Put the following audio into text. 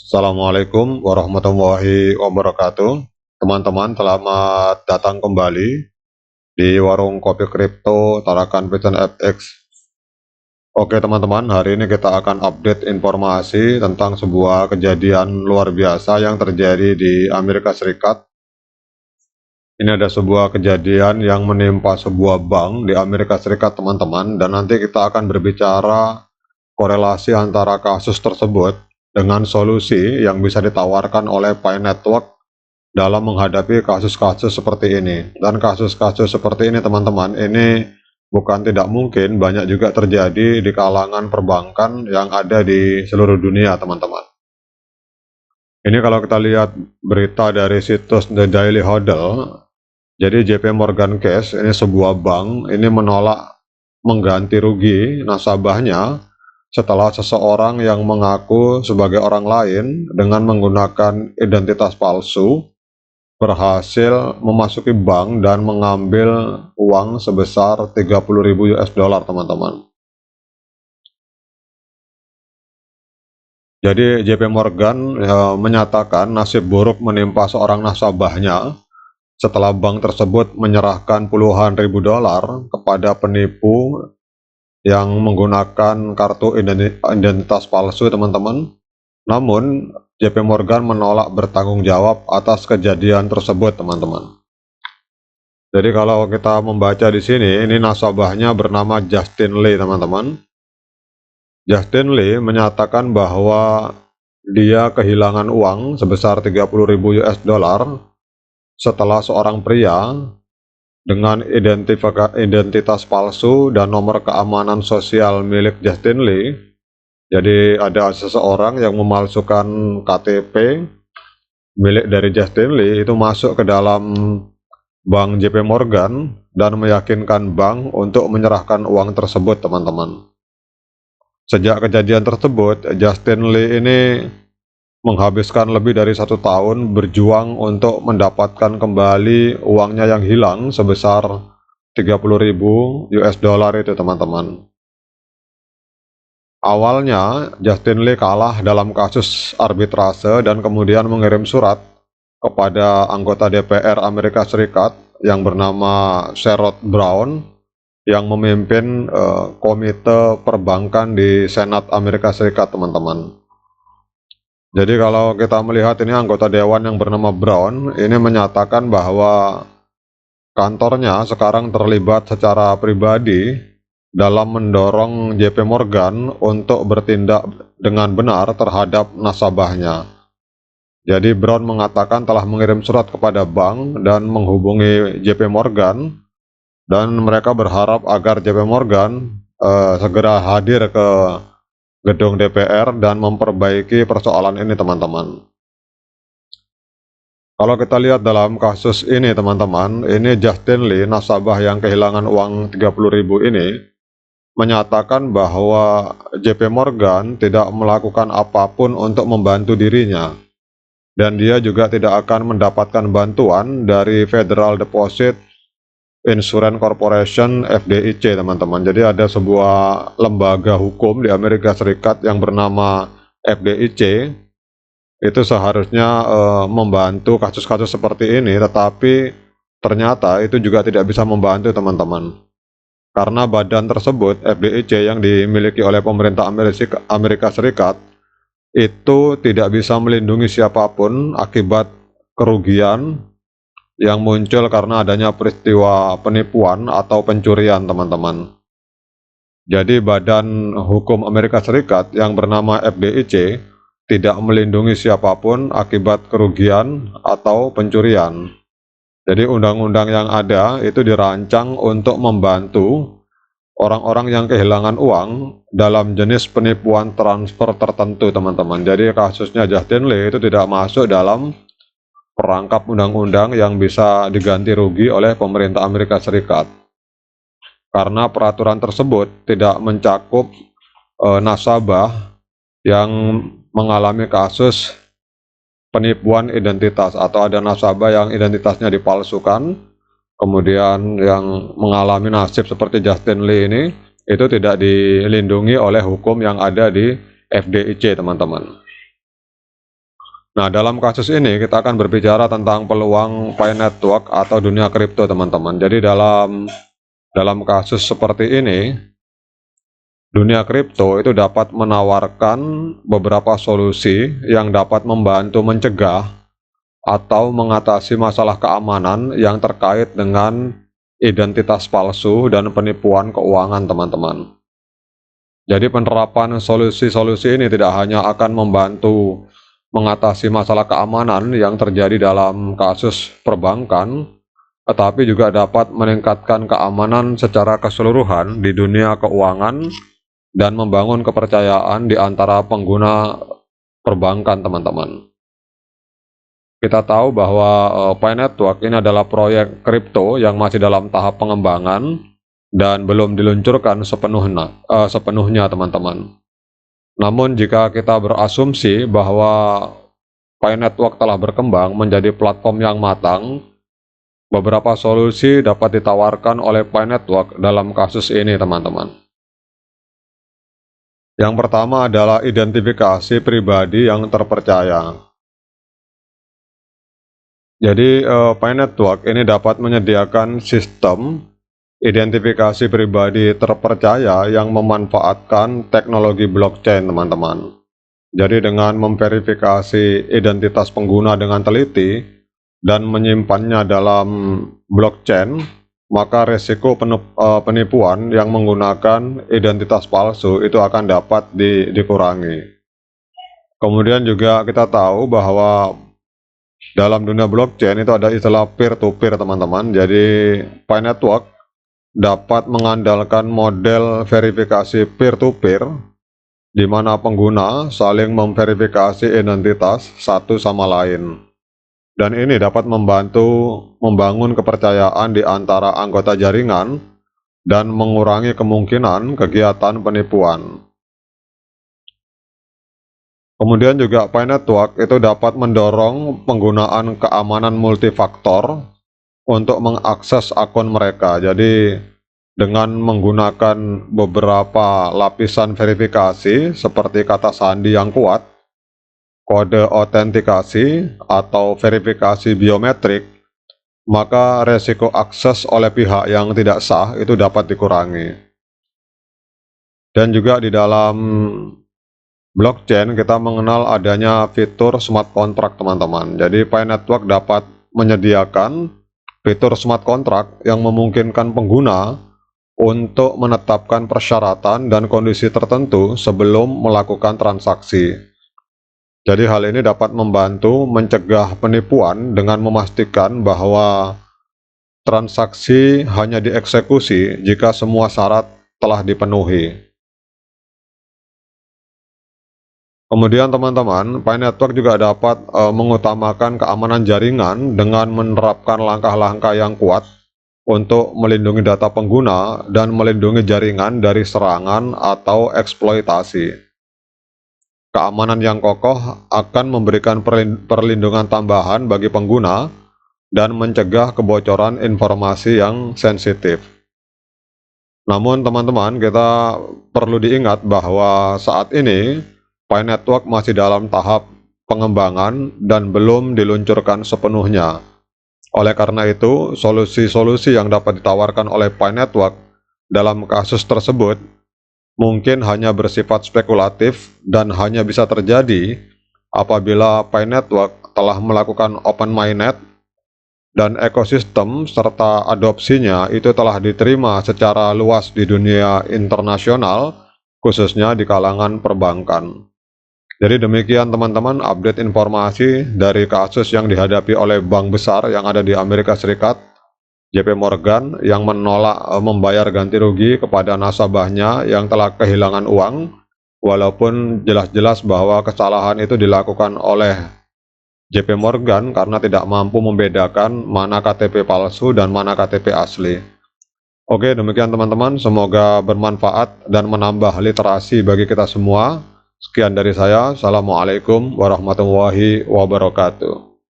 Assalamualaikum warahmatullahi wabarakatuh. Teman-teman, selamat datang kembali di warung kopi kripto Tarakan Vision FX. Oke teman-teman, hari ini kita akan update informasi tentang sebuah kejadian luar biasa yang terjadi di Amerika Serikat. Ini ada sebuah kejadian yang menimpa sebuah bank di Amerika Serikat teman-teman, dan nanti kita akan berbicara korelasi antara kasus tersebut dengan solusi yang bisa ditawarkan oleh Pi Network dalam menghadapi kasus-kasus seperti ini. Dan kasus-kasus seperti ini teman-teman, ini bukan tidak mungkin, banyak juga terjadi di kalangan perbankan yang ada di seluruh dunia teman-teman. Ini kalau kita lihat berita dari situs The Daily Hodl, jadi JP Morgan Chase ini sebuah bank ini menolak mengganti rugi nasabahnya setelah seseorang yang mengaku sebagai orang lain dengan menggunakan identitas palsu berhasil memasuki bank dan mengambil uang sebesar 30.000 US dollar teman-teman. Jadi JP Morgan menyatakan nasib buruk menimpa seorang nasabahnya setelah bank tersebut menyerahkan puluhan ribu dolar kepada penipu yang menggunakan kartu identitas palsu teman-teman. Namun JP Morgan menolak bertanggung jawab atas kejadian tersebut teman-teman. Jadi kalau kita membaca di sini, ini nasabahnya bernama Justin Lee teman-teman. Justin Lee menyatakan bahwa dia kehilangan uang sebesar 30.000 US dollar setelah seorang pria dengan identitas palsu dan nomor keamanan sosial milik Justin Lee. Jadi ada seseorang yang memalsukan KTP milik dari Justin Lee itu masuk ke dalam bank JP Morgan dan meyakinkan bank untuk menyerahkan uang tersebut teman-teman. Sejak kejadian tersebut, Justin Lee ini menghabiskan lebih dari 1 tahun berjuang untuk mendapatkan kembali uangnya yang hilang sebesar 30.000 US dollar itu teman-teman. Awalnya Justin Lee kalah dalam kasus arbitrase dan kemudian mengirim surat kepada anggota DPR Amerika Serikat yang bernama Sherrod Brown yang memimpin komite perbankan di Senat Amerika Serikat teman-teman. Jadi kalau kita melihat ini anggota dewan yang bernama Brown ini menyatakan bahwa kantornya sekarang terlibat secara pribadi dalam mendorong JP Morgan untuk bertindak dengan benar terhadap nasabahnya. Jadi Brown mengatakan telah mengirim surat kepada bank dan menghubungi JP Morgan, dan mereka berharap agar JP Morgan segera hadir ke gedung DPR dan memperbaiki persoalan ini teman-teman. Kalau kita lihat dalam kasus ini teman-teman, ini Justin Lee, nasabah yang kehilangan uang 30.000 ini, menyatakan bahwa JP Morgan tidak melakukan apapun untuk membantu dirinya, dan dia juga tidak akan mendapatkan bantuan dari Federal Deposit Insurance Corporation FDIC teman-teman. Jadi ada sebuah lembaga hukum di Amerika Serikat yang bernama FDIC, itu seharusnya membantu kasus-kasus seperti ini, tetapi ternyata itu juga tidak bisa membantu teman-teman, karena badan tersebut FDIC yang dimiliki oleh pemerintah Amerika Serikat itu tidak bisa melindungi siapapun akibat kerugian yang muncul karena adanya peristiwa penipuan atau pencurian teman-teman. Jadi badan hukum Amerika Serikat yang bernama FDIC tidak melindungi siapapun akibat kerugian atau pencurian. Jadi undang-undang yang ada itu dirancang untuk membantu orang-orang yang kehilangan uang dalam jenis penipuan transfer tertentu teman-teman. Jadi kasusnya Justin Lee itu tidak masuk dalam perangkap undang-undang yang bisa diganti rugi oleh pemerintah Amerika Serikat, karena peraturan tersebut tidak mencakup nasabah yang mengalami kasus penipuan identitas atau ada nasabah yang identitasnya dipalsukan kemudian yang mengalami nasib seperti Justin Lee ini, itu tidak dilindungi oleh hukum yang ada di FDIC teman-teman. Nah, dalam kasus ini kita akan berbicara tentang peluang Pi Network atau dunia kripto, teman-teman. Jadi dalam kasus seperti ini, dunia kripto itu dapat menawarkan beberapa solusi yang dapat membantu mencegah atau mengatasi masalah keamanan yang terkait dengan identitas palsu dan penipuan keuangan, teman-teman. Jadi penerapan solusi-solusi ini tidak hanya akan membantu mengatasi masalah keamanan yang terjadi dalam kasus perbankan, tetapi juga dapat meningkatkan keamanan secara keseluruhan di dunia keuangan dan membangun kepercayaan di antara pengguna perbankan, teman-teman. Kita tahu bahwa Pi Network ini adalah proyek kripto yang masih dalam tahap pengembangan dan belum diluncurkan sepenuhnya, teman-teman. Namun jika kita berasumsi bahwa Pi Network telah berkembang menjadi platform yang matang, beberapa solusi dapat ditawarkan oleh Pi Network dalam kasus ini, teman-teman. Yang pertama adalah identifikasi pribadi yang terpercaya. Jadi Pi Network ini dapat menyediakan sistem identifikasi pribadi terpercaya yang memanfaatkan teknologi blockchain, teman-teman. Jadi dengan memverifikasi identitas pengguna dengan teliti dan menyimpannya dalam blockchain, maka resiko penipuan yang menggunakan identitas palsu itu akan dapat dikurangi. Kemudian juga kita tahu bahwa dalam dunia blockchain itu ada istilah peer-to-peer, teman-teman. Jadi Pi Network dapat mengandalkan model verifikasi peer-to-peer, di mana pengguna saling memverifikasi identitas satu sama lain. Dan ini dapat membantu membangun kepercayaan di antara anggota jaringan dan mengurangi kemungkinan kegiatan penipuan. Kemudian juga Pi Network itu dapat mendorong penggunaan keamanan multifaktor untuk mengakses akun mereka. Jadi dengan menggunakan beberapa lapisan verifikasi seperti kata sandi yang kuat, kode autentikasi, atau verifikasi biometrik, maka resiko akses oleh pihak yang tidak sah itu dapat dikurangi. Dan juga di dalam blockchain kita mengenal adanya fitur smart contract, teman-teman. Jadi Pi Network dapat menyediakan fitur smart contract yang memungkinkan pengguna untuk menetapkan persyaratan dan kondisi tertentu sebelum melakukan transaksi. Jadi hal ini dapat membantu mencegah penipuan dengan memastikan bahwa transaksi hanya dieksekusi jika semua syarat telah dipenuhi. Kemudian teman-teman, Pi Network juga dapat mengutamakan keamanan jaringan dengan menerapkan langkah-langkah yang kuat untuk melindungi data pengguna dan melindungi jaringan dari serangan atau eksploitasi. Keamanan yang kokoh akan memberikan perlindungan tambahan bagi pengguna dan mencegah kebocoran informasi yang sensitif. Namun teman-teman, kita perlu diingat bahwa saat ini Pi Network masih dalam tahap pengembangan dan belum diluncurkan sepenuhnya. Oleh karena itu, solusi-solusi yang dapat ditawarkan oleh Pi Network dalam kasus tersebut mungkin hanya bersifat spekulatif dan hanya bisa terjadi apabila Pi Network telah melakukan open mainnet dan ekosistem serta adopsinya itu telah diterima secara luas di dunia internasional, khususnya di kalangan perbankan. Jadi demikian teman-teman update informasi dari kasus yang dihadapi oleh bank besar yang ada di Amerika Serikat, JP Morgan, yang menolak membayar ganti rugi kepada nasabahnya yang telah kehilangan uang, walaupun jelas-jelas bahwa kesalahan itu dilakukan oleh JP Morgan karena tidak mampu membedakan mana KTP palsu dan mana KTP asli. Oke, demikian teman-teman, semoga bermanfaat dan menambah literasi bagi kita semua. Sekian dari saya. Assalamualaikum warahmatullahi wabarakatuh.